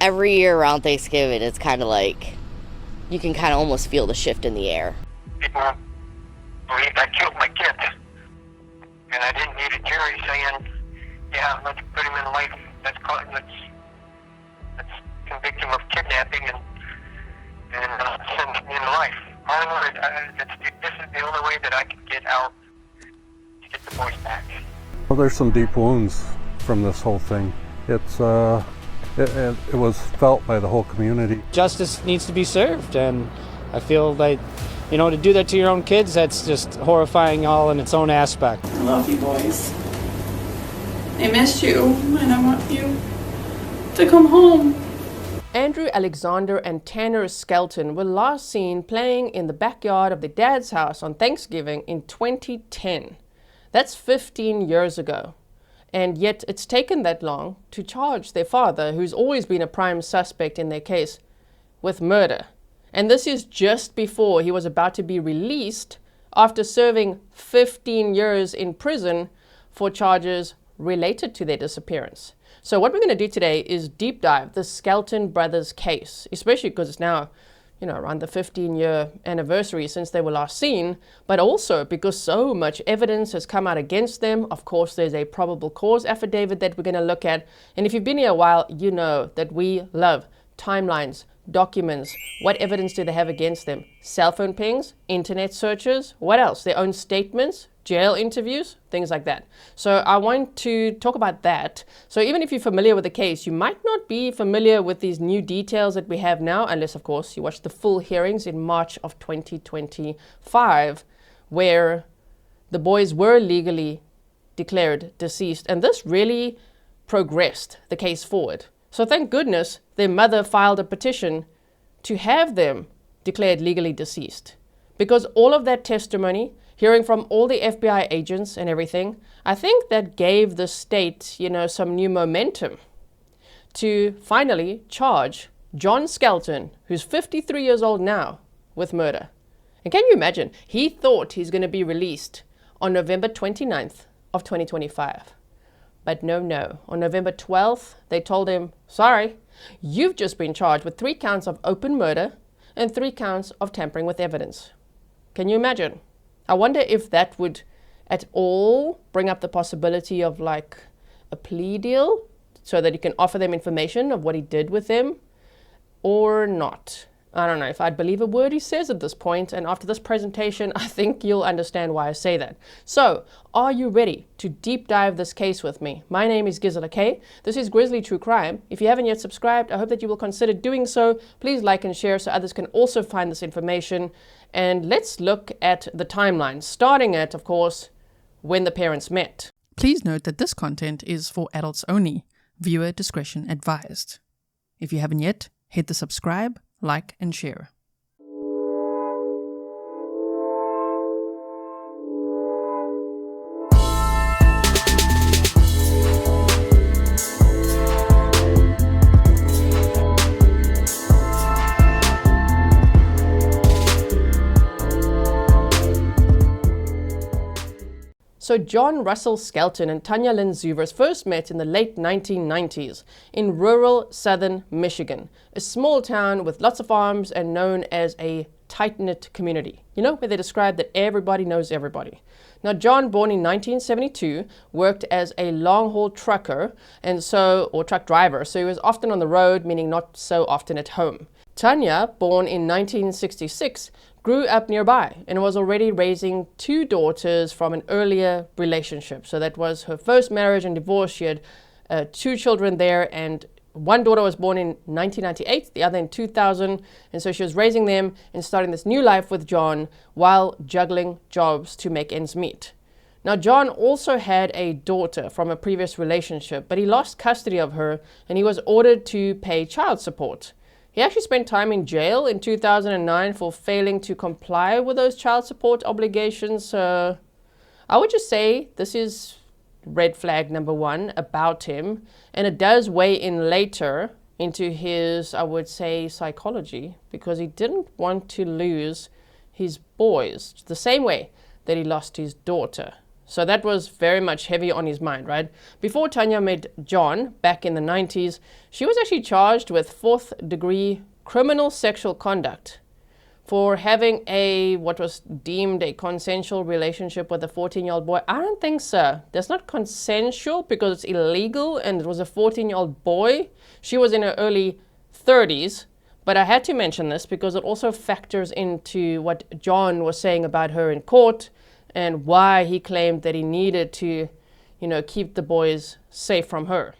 Every year around Thanksgiving, it's kind of like you can kind of almost feel the shift in the air. People believed I killed my kids, and I didn't need a jury saying, "Yeah, let's put him in life. Let's convict him of kidnapping and send him in life." All I wanted, this is the only way that I could get out to get the boys back. Well, there's some deep wounds from this whole thing. It was felt by the whole community. Justice needs to be served, and I feel like, to do that to your own kids, that's just horrifying all in its own aspect. I love you boys. I missed you, and I want you to come home. Andrew Alexander and Tanner Skelton were last seen playing in the backyard of their dad's house on Thanksgiving in 2010. That's 15 years ago. And yet it's taken that long to charge their father, who's always been a prime suspect in their case, with murder. And this is just before he was about to be released after serving 15 years in prison for charges related to their disappearance. So what we're going to do today is deep dive the Skelton brothers case, especially because it's now, around the 15-year anniversary since they were last seen, but also because so much evidence has come out against them. Of course, there's a probable cause affidavit that we're going to look at. And if you've been here a while, you know that we love timelines, documents. What evidence do they have against them? Cell phone pings, internet searches, what else? Their own statements, jail interviews, things like that. So I want to talk about that. So even if you're familiar with the case, you might not be familiar with these new details that we have now, unless of course you watched the full hearings in March of 2025, where the boys were legally declared deceased. And this really progressed the case forward. So thank goodness their mother filed a petition to have them declared legally deceased. Because all of that testimony, hearing from all the FBI agents and everything, I think that gave the state, some new momentum to finally charge John Skelton, who's 53 years old now, with murder. And can you imagine? He thought he's going to be released on November 29th of 2025. But no. On November 12th, they told him, sorry, you've just been charged with 3 counts of open murder and 3 counts of tampering with evidence. Can you imagine? I wonder if that would at all bring up the possibility of like a plea deal so that he can offer them information of what he did with them or not. I don't know if I'd believe a word he says at this point, and after this presentation, I think you'll understand why I say that. So, are you ready to deep dive this case with me? My name is Grizzly. This is Grizzly True Crime. If you haven't yet subscribed, I hope that you will consider doing so. Please like and share so others can also find this information. And let's look at the timeline, starting at, of course, when the parents met. Please note that this content is for adults only. Viewer discretion advised. If you haven't yet, hit the subscribe, like, and share. So John Russell Skelton and Tanya Lynn Zuvers first met in the late 1990s in rural southern Michigan, a small town with lots of farms and known as a tight-knit community, where they describe that everybody knows everybody. Now, John, born in 1972, worked as a long-haul trucker or truck driver, so he was often on the road, meaning not so often at home. Tanya, born in 1966, grew up nearby and was already raising 2 daughters from an earlier relationship. So that was her first marriage and divorce. She had 2 children there, and one daughter was born in 1998, the other in 2000. And so she was raising them and starting this new life with John while juggling jobs to make ends meet. Now, John also had a daughter from a previous relationship, but he lost custody of her and he was ordered to pay child support. He actually spent time in jail in 2009 for failing to comply with those child support obligations. So I would just say this is red flag number 1 about him. And it does weigh in later into his, I would say, psychology, because he didn't want to lose his boys the same way that he lost his daughter. So that was very much heavy on his mind, right? Before Tanya met John back in the 90s, she was actually charged with 4th-degree criminal sexual conduct for having what was deemed a consensual relationship with a 14-year-old boy. I don't think so. That's not consensual because it's illegal and it was a 14-year-old boy. She was in her early 30s, but I had to mention this because it also factors into what John was saying about her in court and why he claimed that he needed to, keep the boys safe from her.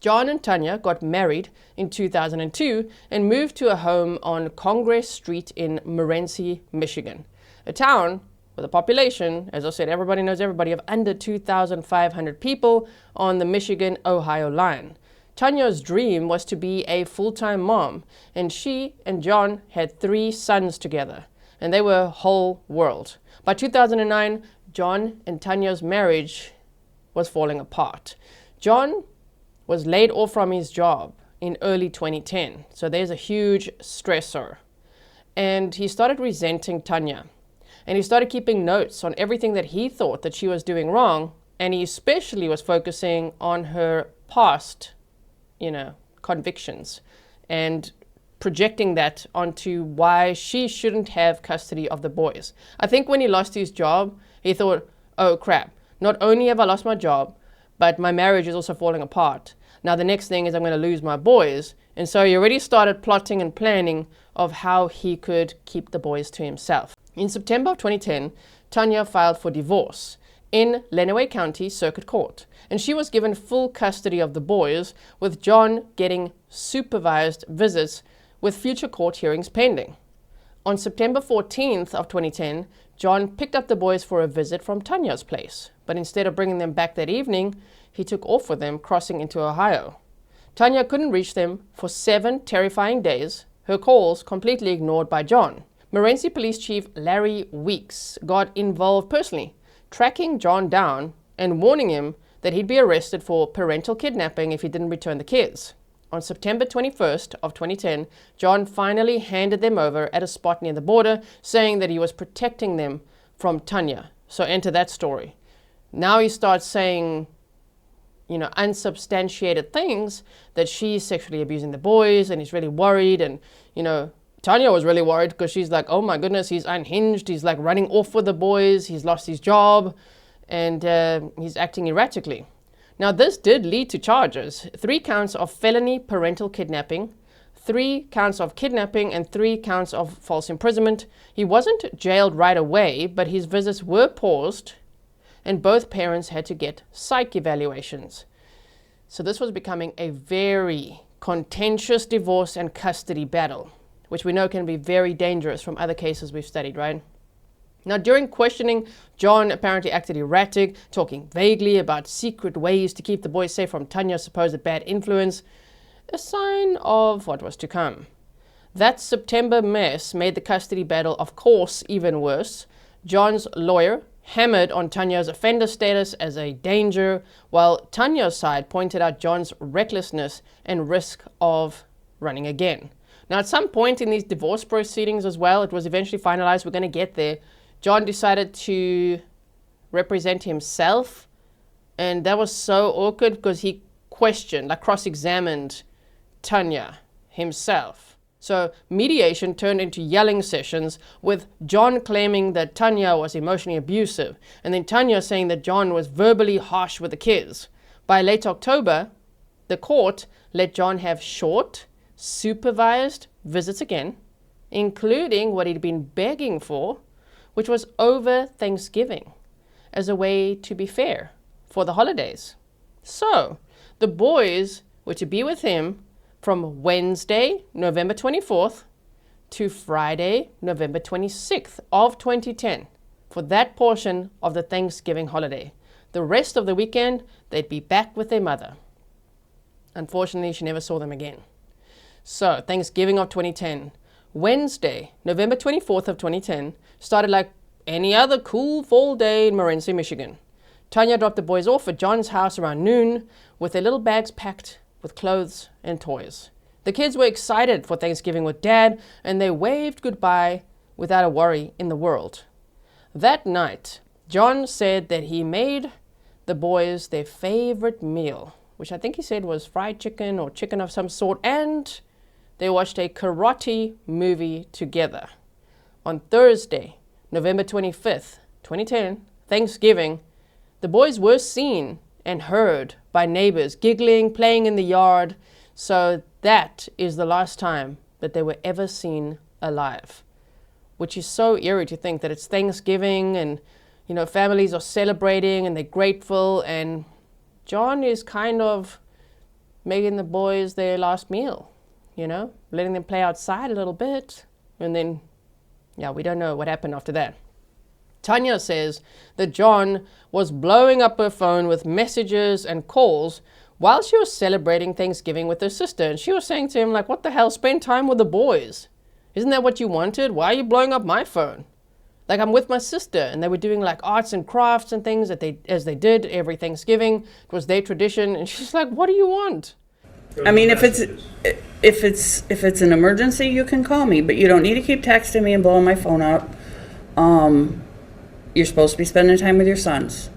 John and Tanya got married in 2002 and moved to a home on Congress Street in Morenci, Michigan, a town with a population, as I said, everybody knows everybody, of under 2,500 people on the Michigan-Ohio line. Tanya's dream was to be a full-time mom, and she and John had 3 sons together, and they were whole world. By 2009, John and Tanya's marriage was falling apart. John was laid off from his job in early 2010, so there's a huge stressor. And he started resenting Tanya, and he started keeping notes on everything that he thought that she was doing wrong, and he especially was focusing on her past, convictions, and projecting that onto why she shouldn't have custody of the boys. I think when he lost his job, he thought, oh crap, not only have I lost my job, but my marriage is also falling apart. Now the next thing is I'm going to lose my boys. And so he already started plotting and planning of how he could keep the boys to himself. In September of 2010, Tanya filed for divorce in Lenawee County Circuit Court, and she was given full custody of the boys, with John getting supervised visits with future court hearings pending. On September 14th of 2010, John picked up the boys for a visit from Tanya's place, but instead of bringing them back that evening, he took off with them, crossing into Ohio. Tanya couldn't reach them for 7 terrifying days, her calls completely ignored by John. Morenci Police Chief Larry Weeks got involved personally, tracking John down and warning him that he'd be arrested for parental kidnapping if he didn't return the kids. On September 21st of 2010, John finally handed them over at a spot near the border, saying that he was protecting them from Tanya. So enter that story. Now he starts saying, unsubstantiated things, that she's sexually abusing the boys, and he's really worried. And, Tanya was really worried because she's like, oh my goodness, he's unhinged. He's like running off with the boys. He's lost his job, and he's acting erratically. Now, this did lead to charges: 3 counts of felony parental kidnapping, 3 counts of kidnapping, and 3 counts of false imprisonment. He wasn't jailed right away, but his visits were paused, and both parents had to get psych evaluations. So this was becoming a very contentious divorce and custody battle, which we know can be very dangerous from other cases we've studied, right? Now, during questioning, John apparently acted erratic, talking vaguely about secret ways to keep the boys safe from Tanya's supposed bad influence, a sign of what was to come. That September mess made the custody battle, of course, even worse. John's lawyer hammered on Tanya's offender status as a danger, while Tanya's side pointed out John's recklessness and risk of running again. Now, at some point in these divorce proceedings as well, it was eventually finalized, we're going to get there, John decided to represent himself, and that was so awkward because he questioned, cross-examined Tanya himself. So mediation turned into yelling sessions, with John claiming that Tanya was emotionally abusive, and then Tanya saying that John was verbally harsh with the kids. By late October, the court let John have short, supervised visits again, including what he'd been begging for, which was over Thanksgiving, as a way to be fair for the holidays. So the boys were to be with him from Wednesday, November 24th, to Friday, November 26th of 2010, for that portion of the Thanksgiving holiday. The rest of the weekend, they'd be back with their mother. Unfortunately, she never saw them again. So, Thanksgiving of 2010. Wednesday, November 24th of 2010, started like any other cool fall day in Morenci, Michigan. Tanya dropped the boys off at John's house around noon with their little bags packed with clothes and toys. The kids were excited for Thanksgiving with Dad, and they waved goodbye without a worry in the world. That night, John said that he made the boys their favorite meal, which I think he said was fried chicken or chicken of some sort, and they watched a karate movie together. On Thursday, November 25th, 2010, Thanksgiving, the boys were seen and heard by neighbors giggling, playing in the yard. So that is the last time that they were ever seen alive, which is so eerie to think that it's Thanksgiving and, you know, families are celebrating and they're grateful, and John is kind of making the boys their last meal, you know, letting them play outside a little bit, and then, yeah, we don't know what happened after that. Tanya says that John was blowing up her phone with messages and calls while she was celebrating Thanksgiving with her sister. And she was saying to him, like, what the hell, spend time with the boys. Isn't that what you wanted? Why are you blowing up my phone? Like, I'm with my sister. And they were doing like arts and crafts and things as they did every Thanksgiving. It was their tradition. And she's like, what do you want? I mean, if it's an emergency, you can call me, but you don't need to keep texting me and blowing my phone up. You're supposed to be spending time with your sons.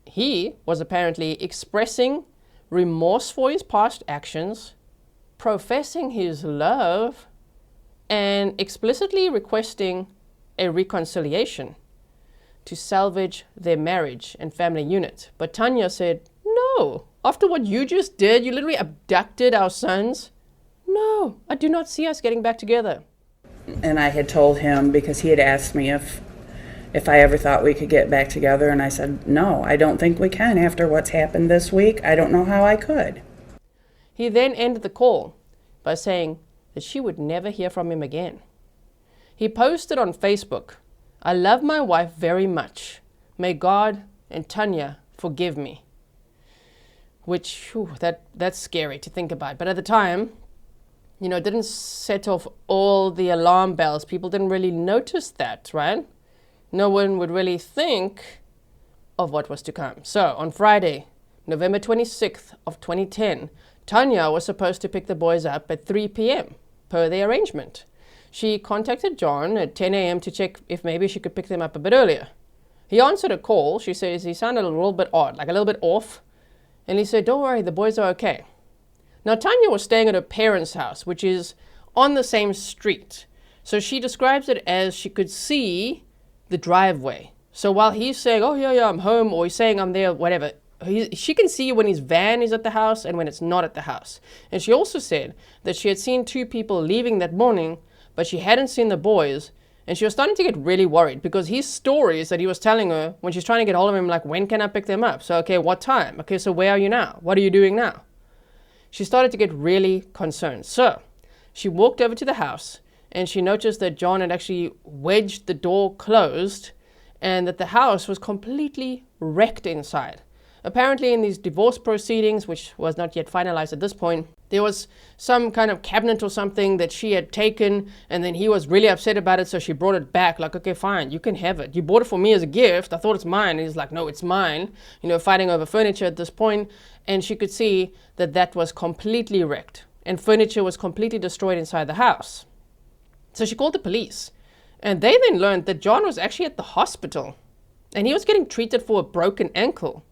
He was apparently expressing remorse for his past actions, professing his love, and explicitly requesting a reconciliation to salvage their marriage and family unit. But Tanya said, no, after what you just did, you literally abducted our sons. No, I do not see us getting back together. And I had told him, because he had asked me if I ever thought we could get back together, and I said, no, I don't think we can after what's happened this week. I don't know how I could. He then ended the call by saying that she would never hear from him again. He posted on Facebook, I love my wife very much. May God and Tanya forgive me. Which, that's scary to think about. But at the time, you know, it didn't set off all the alarm bells. People didn't really notice that, right? No one would really think of what was to come. So on Friday, November 26th of 2010, Tanya was supposed to pick the boys up at 3 p.m. per the arrangement. She contacted John at 10 a.m. to check if maybe she could pick them up a bit earlier. He answered a call. She says he sounded a little bit odd, like a little bit off. And he said, don't worry, the boys are okay. Now, Tanya was staying at her parents' house, which is on the same street. So she describes it as she could see the driveway. So while he's saying, oh, yeah, I'm home, or he's saying I'm there, whatever, she can see when his van is at the house and when it's not at the house. And she also said that she had seen two people leaving that morning, but she hadn't seen the boys. And she was starting to get really worried because his stories that he was telling her when she's trying to get hold of him, like, when can I pick them up? So, okay, what time? Okay, so where are you now? What are you doing now? She started to get really concerned. So she walked over to the house and she noticed that John had actually wedged the door closed and that the house was completely wrecked inside. Apparently in these divorce proceedings, which was not yet finalized at this point, there was some kind of cabinet or something that she had taken, and then he was really upset about it, so she brought it back, like, okay, fine, you can have it. You bought it for me as a gift. I thought it's mine. And he's like, no, it's mine. You know, fighting over furniture at this point, and she could see that that was completely wrecked, and furniture was completely destroyed inside the house. So she called the police, and they then learned that John was actually at the hospital, and he was getting treated for a broken ankle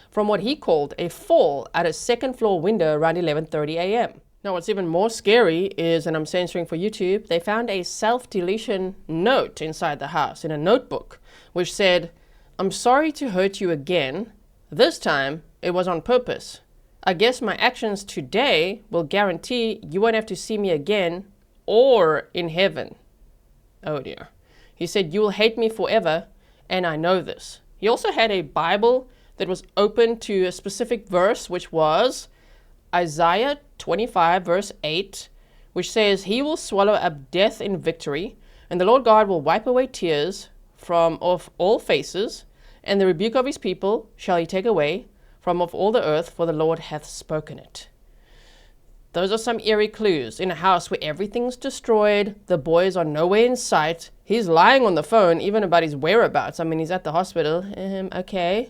from what he called a fall at a second floor window around 11:30 a.m. Now, what's even more scary is, and I'm censoring for YouTube, they found a self-deletion note inside the house in a notebook, which said, I'm sorry to hurt you again. This time, it was on purpose. I guess my actions today will guarantee you won't have to see me again or in heaven. Oh dear. He said, you will hate me forever, and I know this. He also had a Bible that was open to a specific verse, which was Isaiah 25, verse 8, which says, he will swallow up death in victory, and the Lord God will wipe away tears from off all faces, and the rebuke of his people shall he take away from off all the earth, for the Lord hath spoken it. Those are some eerie clues. In a house where everything's destroyed, the boys are nowhere in sight, he's lying on the phone, even about his whereabouts. I mean, he's at the hospital. Okay.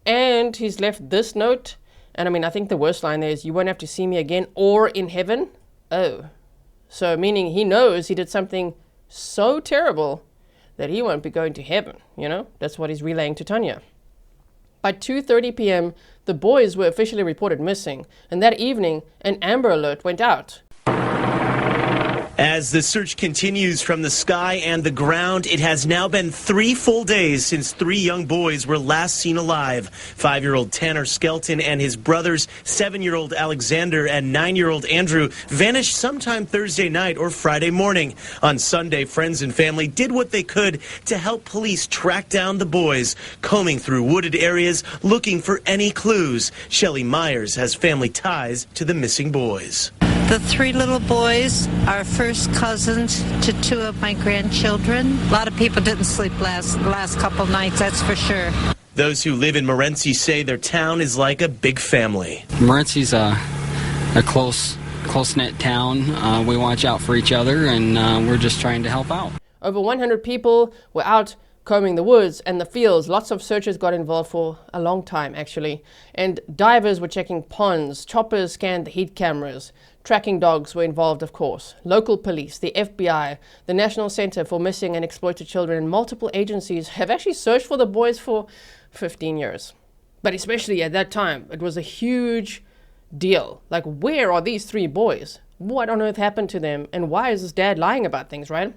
And he's left this note. And I mean, I think the worst line there is, you won't have to see me again or in heaven. Oh. So meaning he knows he did something so terrible that he won't be going to heaven, you know? That's what he's relaying to Tanya. By 2:30 p.m., the boys were officially reported missing, and that evening, an Amber Alert went out. As the search continues from the sky and the ground, it has now been 3 full days since 3 young boys were last seen alive. 5-year-old Tanner Skelton and his brothers, 7-year-old Alexander and 9-year-old Andrew, vanished sometime Thursday night or Friday morning. On Sunday, friends and family did what they could to help police track down the boys, combing through wooded areas looking for any clues. Shelley Myers has family ties to the missing boys. The 3 little boys are first cousins to 2 of my grandchildren. A lot of people didn't sleep last couple nights, that's for sure. Those who live in Morenci say their town is like a big family. Morenci's a close-knit town. We watch out for each other, and we're just trying to help out. Over 100 people were out combing the woods and the fields. Lots of searchers got involved for a long time, actually. And divers were checking ponds. Choppers scanned the heat cameras. Tracking dogs were involved, of course. Local police, the FBI, the National Center for Missing and Exploited Children, and multiple agencies have actually searched for the boys for 15 years. But especially at that time, it was a huge deal. Like, where are these 3 boys? What on earth happened to them? And why is his dad lying about things, right?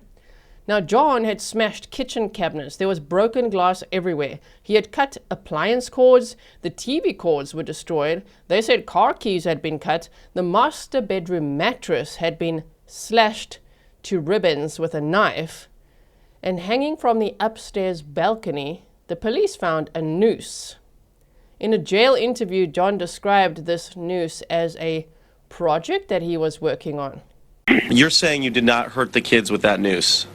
Now, John had smashed kitchen cabinets. There was broken glass everywhere. He had cut appliance cords. The TV cords were destroyed. They said car keys had been cut. The master bedroom mattress had been slashed to ribbons with a knife. And hanging from the upstairs balcony, the police found a noose. In a jail interview, John described this noose as a project that he was working on. You're saying you did not hurt the kids with that noose?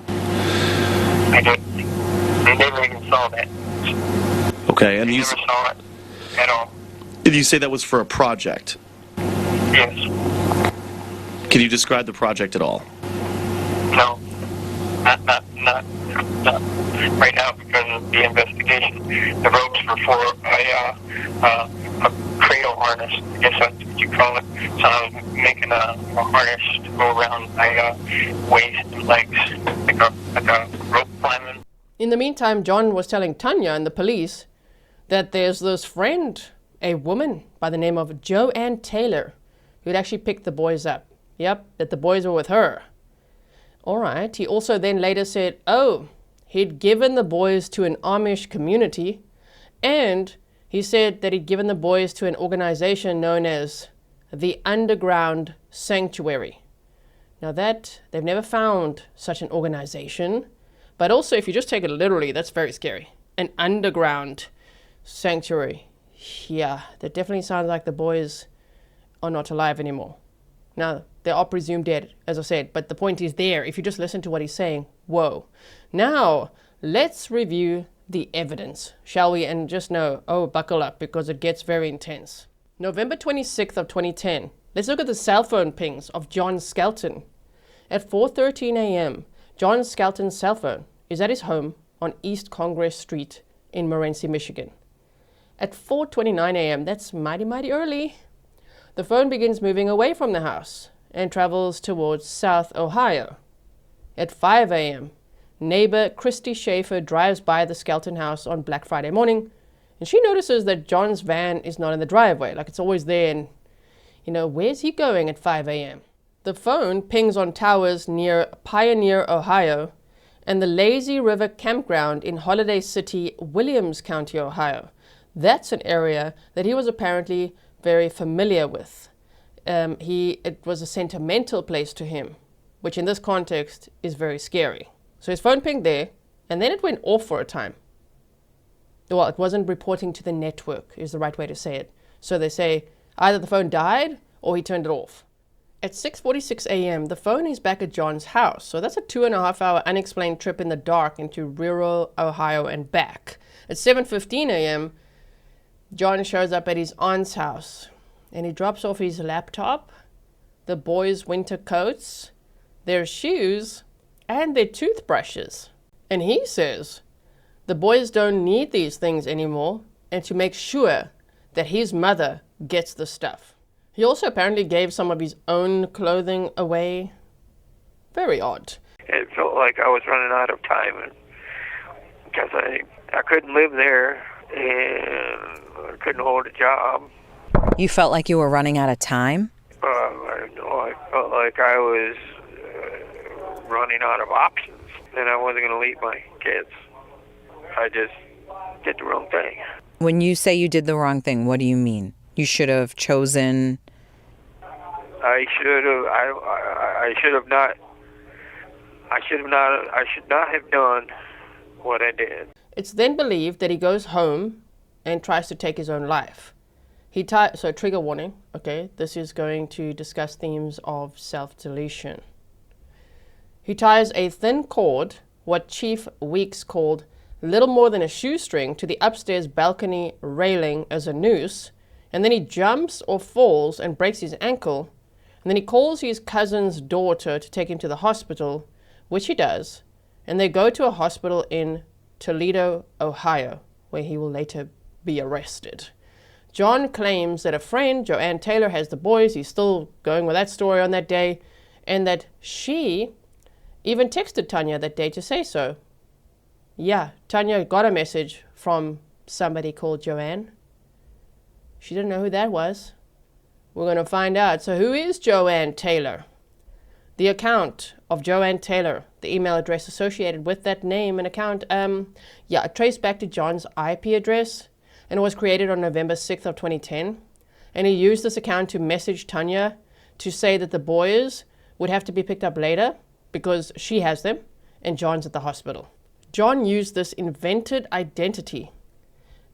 I did. They never even saw that. Okay, and They you never saw it at all. did you say that was for a project? Yes. Can you describe the project at all? No. Not right now because of the investigation. The ropes were for a cradle harness. I guess that's what you call it. So I was making a harness to go around my waist and legs, like a rope climbing. In the meantime, John was telling Tanya and the police that there's this friend, a woman by the name of Joanne Taylor, who had actually picked the boys up. Yep, that the boys were with her. All right. He also then later said, he'd given the boys to an Amish community, and he said that he'd given the boys to an organization known as the Underground Sanctuary. Now that, they've never found such an organization, but also if you just take it literally, that's very scary. An underground sanctuary. Yeah, that definitely sounds like the boys are not alive anymore. Now, they are presumed dead, as I said, but the point is there. If you just listen to what he's saying, whoa. Now, let's review the evidence, shall we? And just know, buckle up, because it gets very intense. November 26th of 2010. Let's look at the cell phone pings of John Skelton. At 4:13 a.m., John Skelton's cell phone is at his home on East Congress Street in Morenci, Michigan. At 4:29 a.m., that's mighty early, the phone begins moving away from the house and travels towards South Ohio. At 5 a.m., neighbor Christy Schaefer drives by the Skelton house on Black Friday morning, and she notices that John's van is not in the driveway, like it's always there, and, where's he going at 5 a.m.? The phone pings on towers near Pioneer, Ohio, and the Lazy River Campground in Holiday City, Williams County, Ohio. That's an area that he was apparently very familiar with. It was a sentimental place to him, which in this context is very scary. So his phone pinged there, and then it went off for a time. Well, it wasn't reporting to the network, is the right way to say it. So they say either the phone died or he turned it off. At 6:46 a.m., the phone is back at John's house. So that's a 2.5-hour unexplained trip in the dark into rural Ohio and back. At 7:15 a.m., John shows up at his aunt's house, and he drops off his laptop, the boys' winter coats, their shoes, and their toothbrushes. And he says the boys don't need these things anymore, and to make sure that his mother gets the stuff. He also apparently gave some of his own clothing away. Very odd. It felt like I was running out of time, and because I couldn't live there and I couldn't hold a job. You felt like you were running out of time? I felt like I was running out of options, and I wasn't going to leave my kids. I just did the wrong thing. When you say you did the wrong thing, what do you mean? You should have chosen... I should not have done what I did. It's then believed that he goes home and tries to take his own life. So trigger warning, okay, this is going to discuss themes of self-deletion. He ties a thin cord, what Chief Weeks called little more than a shoestring, to the upstairs balcony railing as a noose, and then he jumps or falls and breaks his ankle, and then he calls his cousin's daughter to take him to the hospital, which he does, and they go to a hospital in Toledo, Ohio, where he will later be arrested. John claims that a friend, Joanne Taylor, has the boys. He's still going with that story on that day, and that she even texted Tanya that day to say so. Yeah, Tanya got a message from somebody called Joanne. She didn't know who that was. We're going to find out. So who is Joanne Taylor? The account of Joanne Taylor, the email address associated with that name and account, it traced back to John's IP address, and it was created on November 6th of 2010. And he used this account to message Tanya to say that the boys would have to be picked up later because she has them and John's at the hospital. John used this invented identity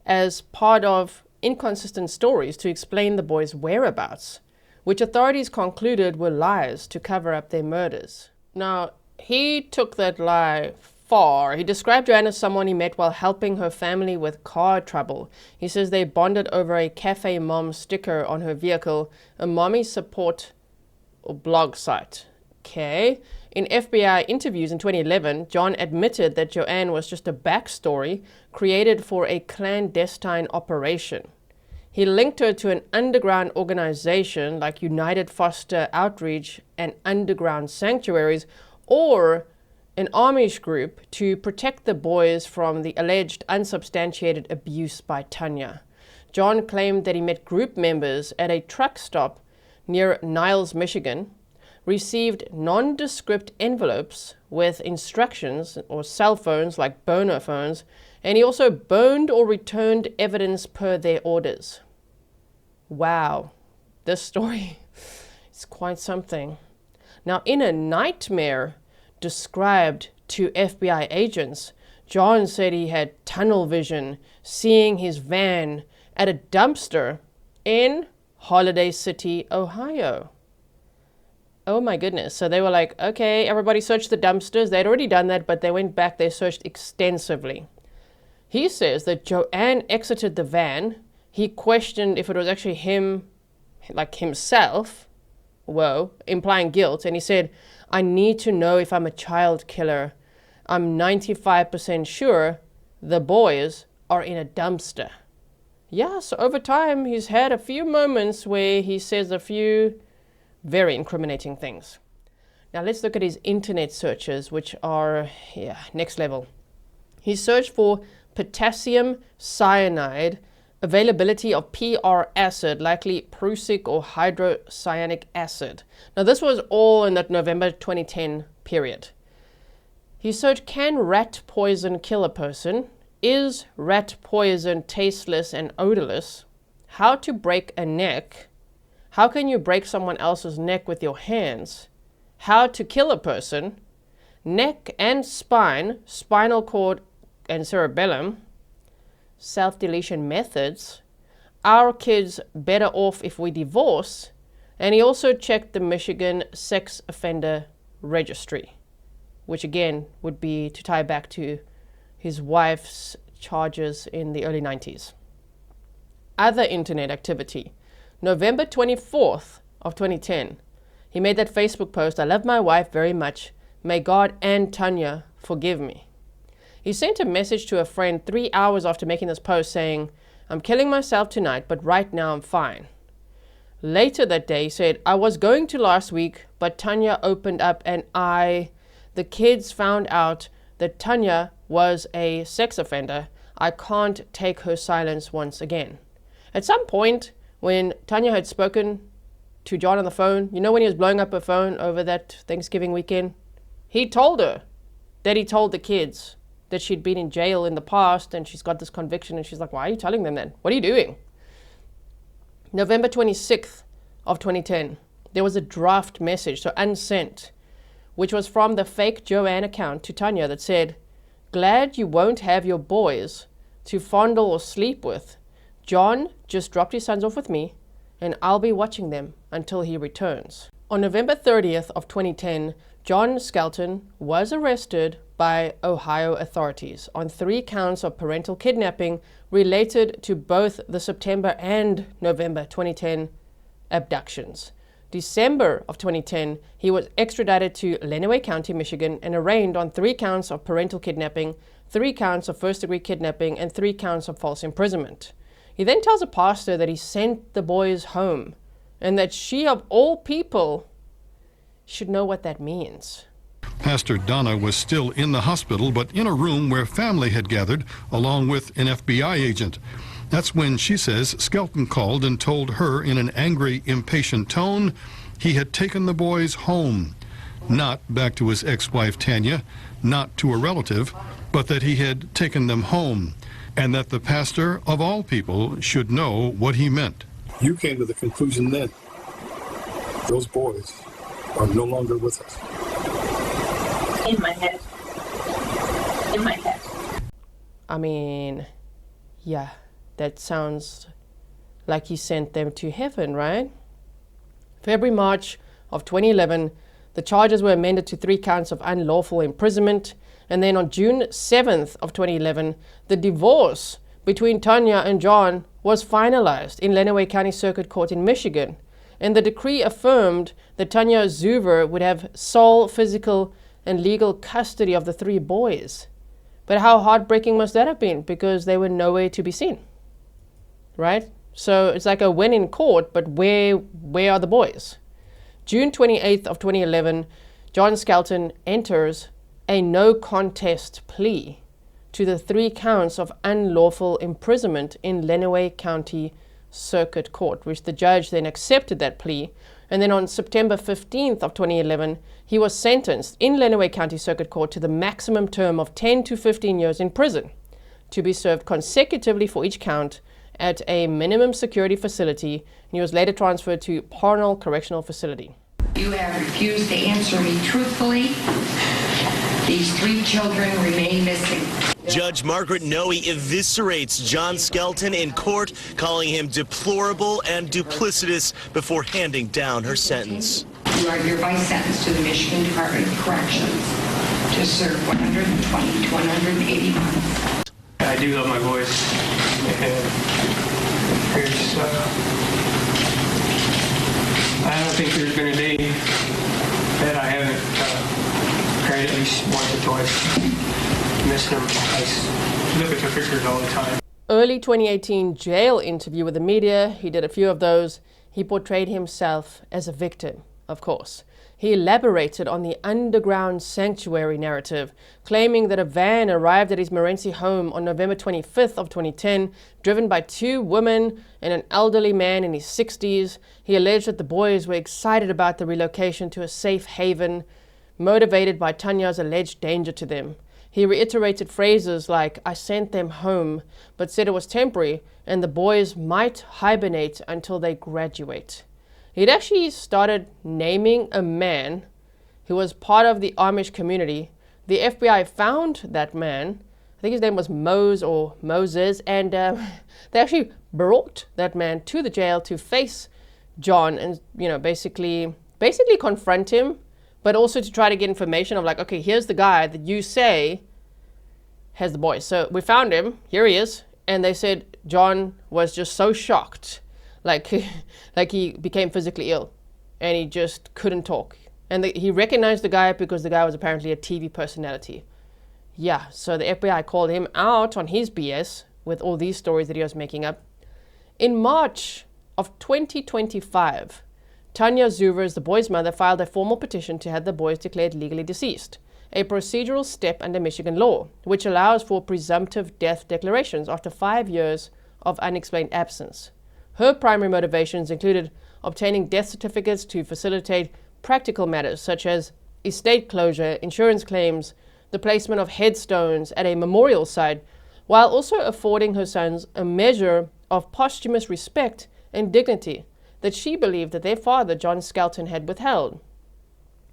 as part of inconsistent stories to explain the boys' whereabouts, which authorities concluded were lies to cover up their murders. Now, he took that lie far. He described Joanne as someone he met while helping her family with car trouble. He says they bonded over a Cafe Mom sticker on her vehicle, a mommy support or blog site. Okay. In FBI interviews in 2011, John admitted that Joanne was just a backstory created for a clandestine operation. He linked her to an underground organization like United Foster Outreach and Underground Sanctuaries, or an Amish group to protect the boys from the alleged unsubstantiated abuse by Tanya. John claimed that he met group members at a truck stop near Niles, Michigan, received nondescript envelopes with instructions or cell phones like burner phones, and he also burned or returned evidence per their orders. Wow, this story is quite something. Now, in a nightmare described to FBI agents, John said he had tunnel vision, seeing his van at a dumpster in Holiday City, Ohio. Oh my goodness. So they were like, okay, everybody search the dumpsters. They'd already done that, but they went back, they searched extensively. He says that Joanne exited the van. He questioned if it was actually him, like himself, implying guilt. And he said, I need to know if I'm a child killer. I'm 95% sure the boys are in a dumpster. Yeah, so over time, he's had a few moments where he says a few very incriminating things. Now let's look at his internet searches, which are, next level. He searched for potassium cyanide, availability of PR acid, likely prussic or hydrocyanic acid. Now this was all in that November 2010 period. He searched, can rat poison kill a person? Is rat poison tasteless and odorless? How to break a neck? How can you break someone else's neck with your hands? How to kill a person? Neck and spine, spinal cord and cerebellum. Self-deletion methods. Our kids better off if we divorce. And he also checked the Michigan Sex Offender Registry, which again would be to tie back to his wife's charges in the early 90s. Other internet activity. November 24th of 2010, he made that Facebook post, I love my wife very much. May God and Tanya forgive me. He sent a message to a friend 3 hours after making this post saying, I'm killing myself tonight, but right now I'm fine. Later that day, he said, I was going to last week, but Tanya opened up and the kids found out that Tanya was a sex offender, I can't take her silence once again. At some point, when Tanya had spoken to John on the phone, you know when he was blowing up her phone over that Thanksgiving weekend? He told her that he told the kids that she'd been in jail in the past and she's got this conviction, and she's like, why are you telling them then? What are you doing? November 26th of 2010, there was a draft message, so unsent, which was from the fake Joanne account to Tanya that said, glad you won't have your boys to fondle or sleep with. John just dropped his sons off with me, and I'll be watching them until he returns. On November 30th of 2010, John Skelton was arrested by Ohio authorities on 3 counts of parental kidnapping related to both the September and November 2010 abductions. December of 2010, he was extradited to Lenawee County, Michigan, and arraigned on 3 counts of parental kidnapping, 3 counts of first-degree kidnapping, and 3 counts of false imprisonment. He then tells a pastor that he sent the boys home, and that she, of all people, should know what that means. Pastor Donna was still in the hospital, but in a room where family had gathered, along with an FBI agent. That's when, she says, Skelton called and told her in an angry, impatient tone he had taken the boys home. Not back to his ex-wife Tanya, not to a relative, but that he had taken them home, and that the pastor, of all people, should know what he meant. You came to the conclusion then, those boys are no longer with us. In my head. In my head. I mean, yeah, that sounds like he sent them to heaven, right? February, March of 2011, the charges were amended to 3 counts of unlawful imprisonment. And then on June 7th of 2011, the divorce between Tanya and John was finalized in Lenawee County Circuit Court in Michigan. And the decree affirmed that Tanya Zuver would have sole physical and legal custody of the 3 boys. But how heartbreaking must that have been? Because they were nowhere to be seen, right? So it's like a win in court, but where are the boys? June 28th of 2011, John Skelton enters a no contest plea to the 3 counts of unlawful imprisonment in Lenawee County Circuit Court, which the judge then accepted that plea. And then on September 15th of 2011, he was sentenced in Lenawee County Circuit Court to the maximum term of 10 to 15 years in prison, to be served consecutively for each count at a minimum security facility, and he was later transferred to Parnell Correctional Facility. You have refused to answer me truthfully. These 3 children remain missing. Judge Margaret Noe eviscerates John Skelton in court, calling him deplorable and duplicitous before handing down her sentence. You are hereby sentenced to the Michigan Department of Corrections to serve 120 to 180 months. I do love my boys. And there's, I don't think there's been a day that I haven't cried at least once or twice. Miss them. I look at their pictures all the time. Early 2018 jail interview with the media, he did a few of those. He portrayed himself as a victim, of course. He elaborated on the underground sanctuary narrative, claiming that a van arrived at his Morenci home on November 25th of 2010, driven by 2 women and an elderly man in his 60s. He alleged that the boys were excited about the relocation to a safe haven, motivated by Tanya's alleged danger to them. He reiterated phrases like, I sent them home, but said it was temporary and the boys might hibernate until they graduate. He'd actually started naming a man who was part of the Amish community. The FBI found that man, I think his name was Moses, and they actually brought that man to the jail to face John and, basically confront him, but also to try to get information of like, okay, here's the guy that you say has the boys. So we found him, here he is, and they said John was just so shocked, like he became physically ill, and he just couldn't talk. And he recognized the guy because the guy was apparently a TV personality. Yeah, so the FBI called him out on his BS with all these stories that he was making up. In March of 2025, Tanya Zuver, the boy's mother, filed a formal petition to have the boys declared legally deceased. a procedural step under Michigan law, which allows for presumptive death declarations after 5 years of unexplained absence. Her primary motivations included obtaining death certificates to facilitate practical matters such as estate closure, insurance claims, the placement of headstones at a memorial site, while also affording her sons a measure of posthumous respect and dignity that she believed that their father, John Skelton, had withheld.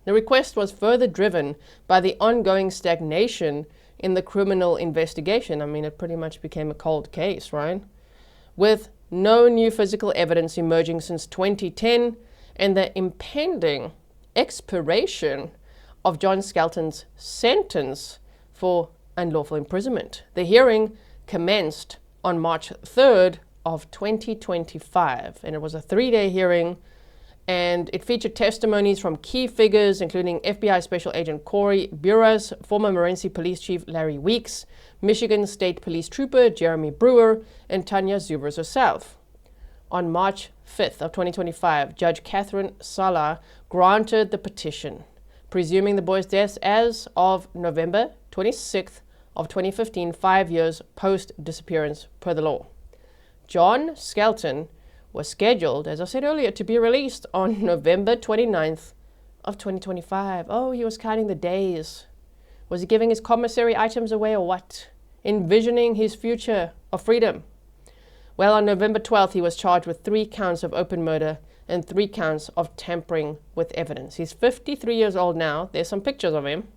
The request was further driven by the ongoing stagnation in the criminal investigation. I mean, it pretty much became a cold case, right? With no new physical evidence emerging since 2010 and the impending expiration of John Skelton's sentence for unlawful imprisonment. The hearing commenced on March 3rd of 2025, and it was a 3-day hearing, and it featured testimonies from key figures, including FBI Special Agent Corey Buras, former Morenci Police Chief Larry Weeks, Michigan State Police Trooper Jeremy Brewer, and Tanya Zubers herself. On March 5th of 2025, Judge Catherine Sala granted the petition, presuming the boys' deaths as of November 26th of 2015, 5 years post-disappearance per the law. John Skelton was scheduled, as I said earlier, to be released on November 29th of 2025. Oh, he was counting the days. Was he giving his commissary items away or what? Envisioning his future of freedom. Well, on November 12th, he was charged with 3 counts of open murder and 3 counts of tampering with evidence. He's 53 years old now. There's some pictures of him.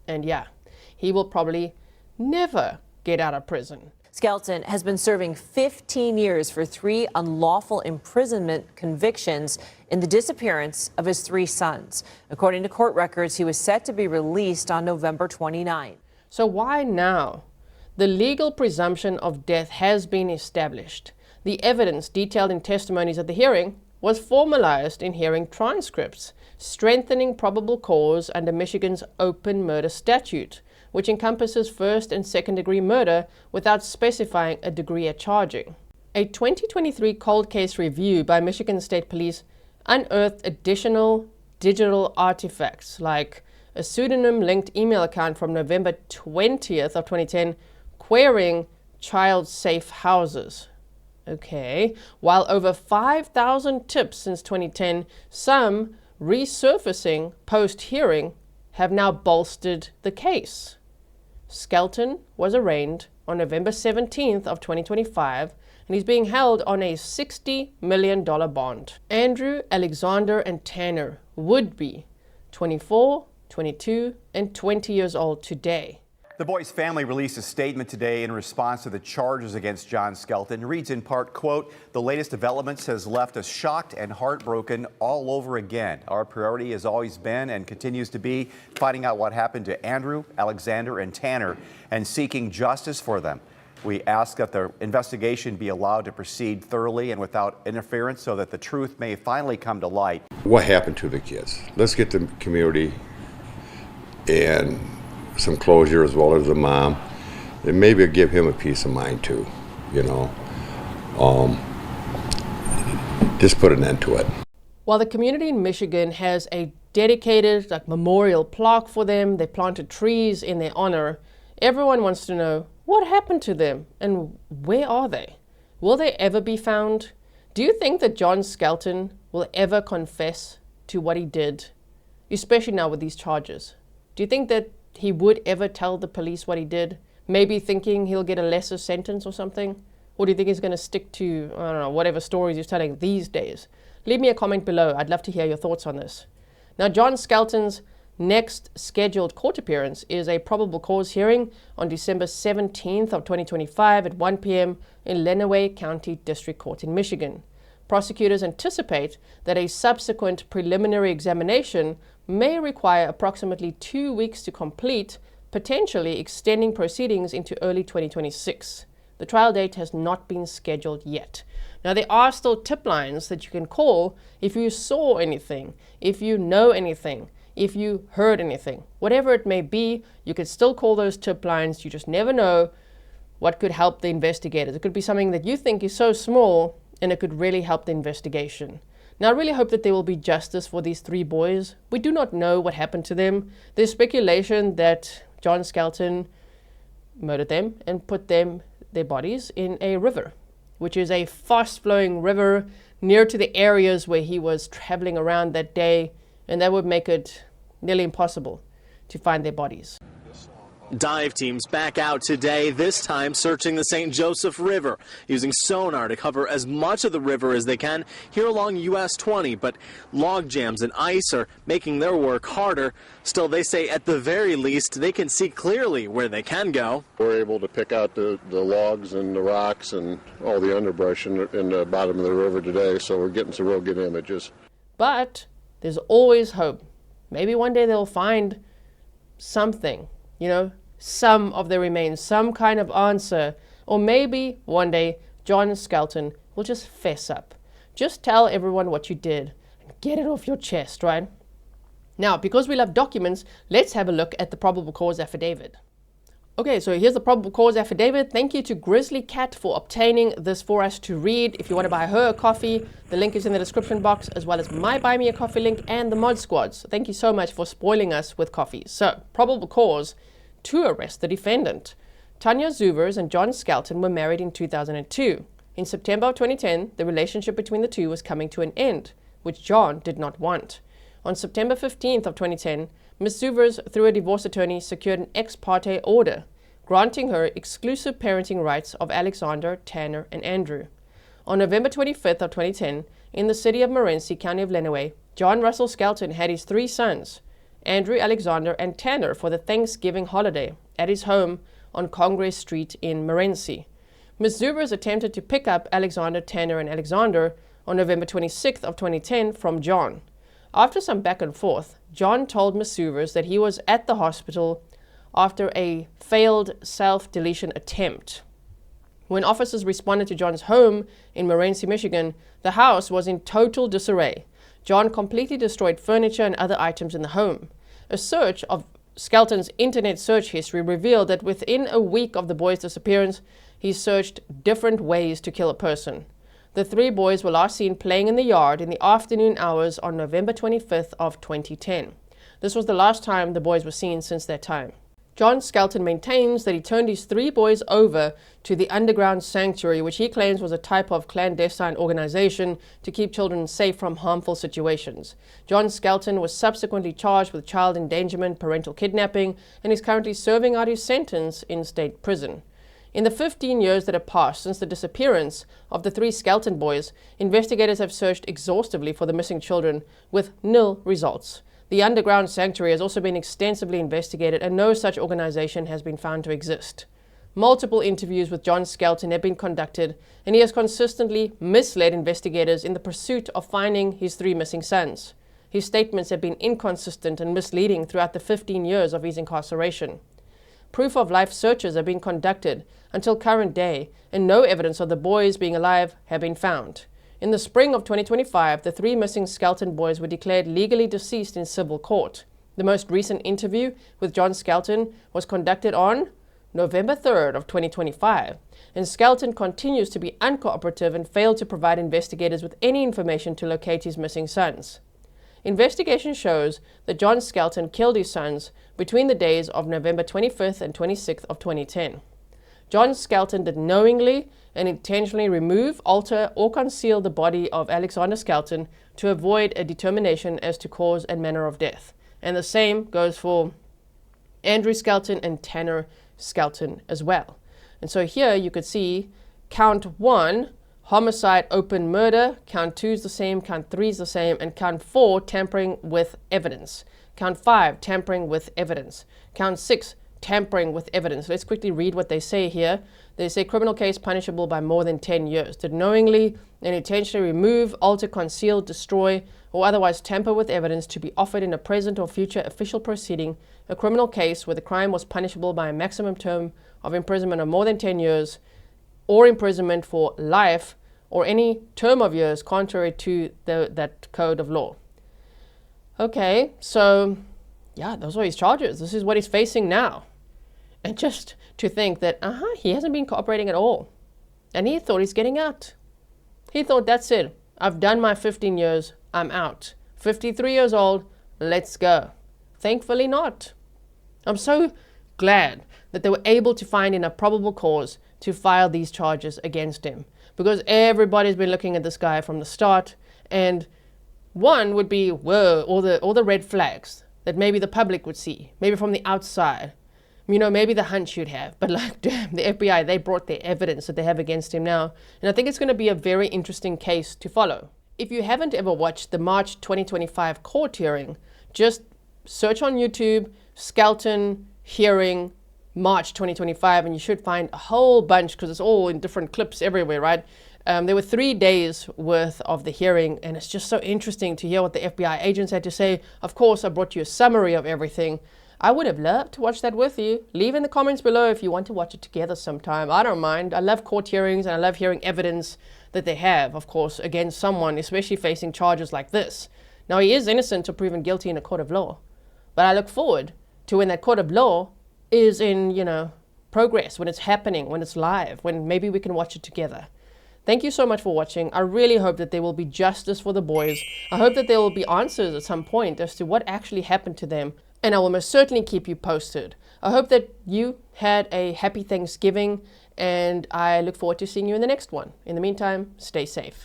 And yeah, he will probably never get out of prison. Skelton has been serving 15 years for 3 unlawful imprisonment convictions in the disappearance of his 3 sons. According to court records, he was set to be released on November 29. So why now? The legal presumption of death has been established. The evidence detailed in testimonies at the hearing was formalized in hearing transcripts, strengthening probable cause under Michigan's open murder statute, which encompasses first and second degree murder without specifying a degree at charging. A 2023 cold case review by Michigan State Police unearthed additional digital artifacts like a pseudonym-linked email account from November 20th of 2010 querying child safe houses. Okay, while over 5,000 tips since 2010, some resurfacing post-hearing have now bolstered the case. Skelton was arraigned on November 17th of 2025, and he's being held on a $60 million bond. Andrew, Alexander, and Tanner would be 24, 22, and 20 years old today. The boy's family released a statement today in response to the charges against John Skelton. It reads in part, quote, "The latest developments has left us shocked and heartbroken all over again. Our priority has always been and continues to be finding out what happened to Andrew, Alexander, and Tanner and seeking justice for them. We ask that the investigation be allowed to proceed thoroughly and without interference so that the truth may finally come to light." What happened to the kids? Let's get the community and some closure as well as the mom, and maybe give him a peace of mind too, you know. Just put an end to it. While the community in Michigan has a dedicated memorial plaque for them, they planted trees in their honor, everyone wants to know what happened to them and where are they? Will they ever be found? Do you think that John Skelton will ever confess to what he did, especially now with these charges? Do you think that he would ever tell the police what he did, maybe thinking he'll get a lesser sentence or something? Or do you think he's going to stick to, I don't know, whatever stories he's telling these days? Leave me a comment below. I'd love to hear your thoughts on this. Now, John Skelton's next scheduled court appearance is a probable cause hearing on December 17th of 2025 at 1 p.m. in Lenawee County District Court in Michigan. Prosecutors anticipate that a subsequent preliminary examination may require approximately 2 weeks to complete, potentially extending proceedings into early 2026. The trial date has not been scheduled yet. Now, there are still tip lines that you can call if you saw anything, if you know anything, if you heard anything. Whatever it may be, you could still call those tip lines. You just never know what could help the investigators. It could be something that you think is so small and it could really help the investigation. Now, I really hope that there will be justice for these 3 boys. We do not know what happened to them. There's speculation that John Skelton murdered them and put their bodies in a river, which is a fast-flowing river near to the areas where he was traveling around that day, and that would make it nearly impossible to find their bodies. Dive teams back out today, this time searching the St. Joseph River, using sonar to cover as much of the river as they can here along US 20, but log jams and ice are making their work harder. Still, they say at the very least they can see clearly where they can go. We're able to pick out the logs and the rocks and all the underbrush in the bottom of the river today, so we're getting some real good images. But there's always hope. Maybe one day they'll find something, some of the remains, some kind of answer. Or maybe one day John Skelton will just fess up. Just tell everyone what you did and get it off your chest, right? Now, because we love documents, let's have a look at the probable cause affidavit. Okay, so here's the probable cause affidavit. Thank you to Grizzly Cat for obtaining this for us to read. If you want to buy her a coffee, the link is in the description box, as well as my Buy Me a Coffee link and the Mod Squad. So thank you so much for spoiling us with coffees. So, probable cause to arrest the defendant. Tanya Zuvers and John Skelton were married in 2002. In September of 2010, the relationship between the two was coming to an end, which John did not want. On September 15th of 2010, Ms. Zuvers, through a divorce attorney, secured an ex parte order, granting her exclusive parenting rights of Alexander, Tanner, and Andrew. On November 25th of 2010, in the city of Morenci, county of Lenawee, John Russell Skelton had his 3 sons, Andrew, Alexander, and Tanner, for the Thanksgiving holiday at his home on Congress Street in Morenci. Ms. Zubers attempted to pick up Alexander, Tanner, and Alexander on November 26th of 2010 from John. After some back and forth, John told Ms. Zubers that he was at the hospital after a failed self-deletion attempt. When officers responded to John's home in Morenci, Michigan, the house was in total disarray. John completely destroyed furniture and other items in the home. A search of Skelton's internet search history revealed that within a week of the boys' disappearance, he searched different ways to kill a person. The 3 boys were last seen playing in the yard in the afternoon hours on November 25th of 2010. This was the last time the boys were seen since that time. John Skelton maintains that he turned his 3 boys over to the underground sanctuary, which he claims was a type of clandestine organization to keep children safe from harmful situations. John Skelton was subsequently charged with child endangerment, parental kidnapping, and is currently serving out his sentence in state prison. In the 15 years that have passed since the disappearance of the 3 Skelton boys, investigators have searched exhaustively for the missing children with nil results. The underground sanctuary has also been extensively investigated, and no such organization has been found to exist. Multiple interviews with John Skelton have been conducted, and he has consistently misled investigators in the pursuit of finding his 3 missing sons. His statements have been inconsistent and misleading throughout the 15 years of his incarceration. Proof of life searches have been conducted until current day, and no evidence of the boys being alive have been found. In the spring of 2025, the 3 missing Skelton boys were declared legally deceased in civil court. The most recent interview with John Skelton was conducted on November 3rd of 2025, and Skelton continues to be uncooperative and failed to provide investigators with any information to locate his missing sons. Investigation shows that John Skelton killed his sons between the days of November 25th and 26th of 2010. John Skelton did knowingly and intentionally remove, alter, or conceal the body of Alexander Skelton to avoid a determination as to cause and manner of death. And the same goes for Andrew Skelton and Tanner Skelton as well. And so here you could see count 1, homicide, open murder, count 2 is the same, count 3 is the same, and count 4, tampering with evidence. Count 5, tampering with evidence. Count 6, tampering with evidence. Let's quickly read what they say here. They say criminal case punishable by more than 10 years. Did knowingly and intentionally remove, alter, conceal, destroy, or otherwise tamper with evidence to be offered in a present or future official proceeding, a criminal case where the crime was punishable by a maximum term of imprisonment of more than 10 years, or imprisonment for life, or any term of years contrary to that code of law. Okay, so yeah, those are his charges. This is what he's facing now. And just to think that, he hasn't been cooperating at all. And he thought he's getting out. He thought, that's it. I've done my 15 years, I'm out. 53 years old, let's go. Thankfully not. I'm so glad that they were able to find enough probable cause to file these charges against him, because everybody's been looking at this guy from the start, and one would be, whoa, all the red flags that maybe the public would see, maybe from the outside, you know, maybe the hunch you'd have, but like, damn, the FBI, they brought their evidence that they have against him now, and I think it's going to be a very interesting case to follow. If you haven't ever watched the March 2025 court hearing, just search on YouTube, Skelton hearing March 2025, and you should find a whole bunch, because it's all in different clips everywhere, right? There were 3 days worth of the hearing, and it's just so interesting to hear what the FBI agents had to say. Of course, I brought you a summary of everything. I would have loved to watch that with you. Leave in the comments below if you want to watch it together sometime. I don't mind. I love court hearings, and I love hearing evidence that they have, of course, against someone, especially facing charges like this. Now, he is innocent or proven guilty in a court of law, but I look forward to when that court of law is in, you know, progress, when it's happening, when it's live, when maybe we can watch it together. Thank you so much for watching. I really hope that there will be justice for the boys. I hope that there will be answers at some point as to what actually happened to them, and I will most certainly keep you posted. I hope that you had a happy Thanksgiving, and I look forward to seeing you in the next one. In the meantime, stay safe.